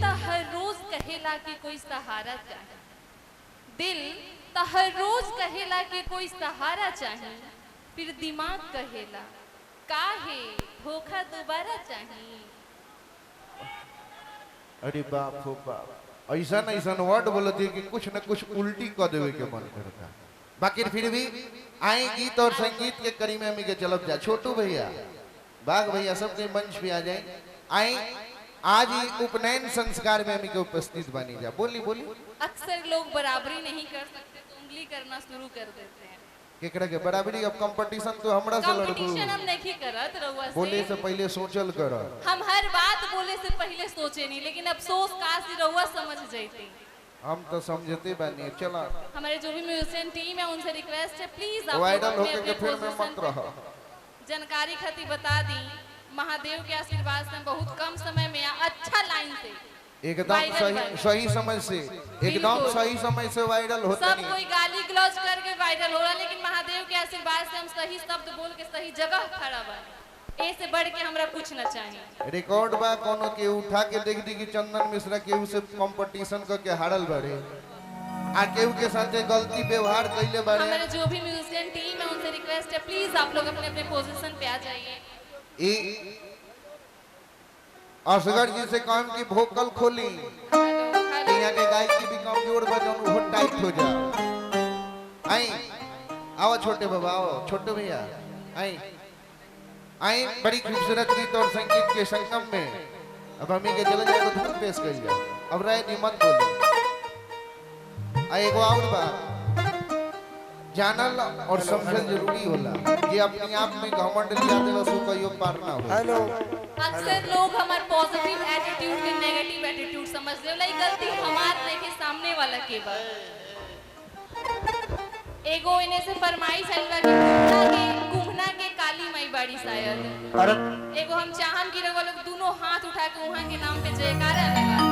तो हर रोज कहेला कि कोई सहारा चाहे, दिल तो हर रोज कहेला कि कोई सहारा चाहे, फिर दिमाग कहेला काहे धोखा दोबारा चाहिए। अरे बाप हो बाप, ऐसा न ऐसा वर्ड बोलती है कि कुछ न कुछ उल्टी कर देवे के मन करता। बाकी फिर भी आए गीत और संगीत के करी में के चलब जा। छोटू भैया, बाघ भैया सबके मंच पे आ जाए। आए आज ही उपनयन संस्कार में हमी के उपस्थित बनी जा। बोली बोली। अक्सर लोग बराबरी नहीं कर सकते तो उंगली करना शुरू कर देते हैं। केकरा के बराबरी? अब कंपटीशन तो हमरा से लड़बू। कंपटीशन हम नहीं करत रउआ से। बोले से पहले सोचल कर। हम हर बात बोले से पहले सोचे नहीं, लेकिन अफसोस काश रउआ समझ जाते। हम तो समझते बनी। चला हमारे जो भी म्यूजिशियन टीम है उनसे रिक्वेस्ट है, प्लीज आप वायरल होके के फिर में मत रहो। जानकारी खातिर बता दी, महादेव के आशीर्वाद से बहुत कम समय में अच्छा लाइन से एकदम सही समय से, एकदम सही समय से वायरल होता। सब कोई गाली गलौज करके वायरल हो रहा, लेकिन महादेव के आशीर्वाद से हम सही शब्द बोल के सही जगह खड़ा बने। ऐसे बढ़ के हमरा कुछ न चाहिए। रिकॉर्ड बा कोनो के उठा के देख दी कि चंदन मिश्रा के उसे कंपटीशन करके हारल बारे, आ केहू के साथे गलती व्यवहार कइले बारे। हमारे जो भी म्यूजिशियन टीम है उनसे रिक्वेस्ट है, प्लीज आप लोग अपने अपने पोजीशन पे आ जाइए। असगर जी से काम की भोकल खोली, यहाँ के गायकी भी कमजोर बजन वो टाइट हो जा। आई आओ छोटे बाबा, आओ छोटे भैया, आई आई। बड़ी खूबसूरत गीत और संगीत के संगम में अब हमी के चले जाए तो धुन पेश कर जा। अब राय नी मत बोली। आई एगो और बात जानल और समझल जरूरी होला कि अपने आप में घमंड लिया देला सो कहियो पार ना हो। हेलो, अक्सर लोग हमार पॉजिटिव एटीट्यूड के नेगेटिव एटीट्यूड समझ ले, लाई गलती हमार नहीं के सामने वाला के बा। एगो इने से फरमाइश आइल बा कि कुम्हना के काली माई बाड़ी शायद। अरे एगो हम चाहम कि रउआ लोग दोनों हाथ उठा के वहां के नाम पे जयकारा लगा।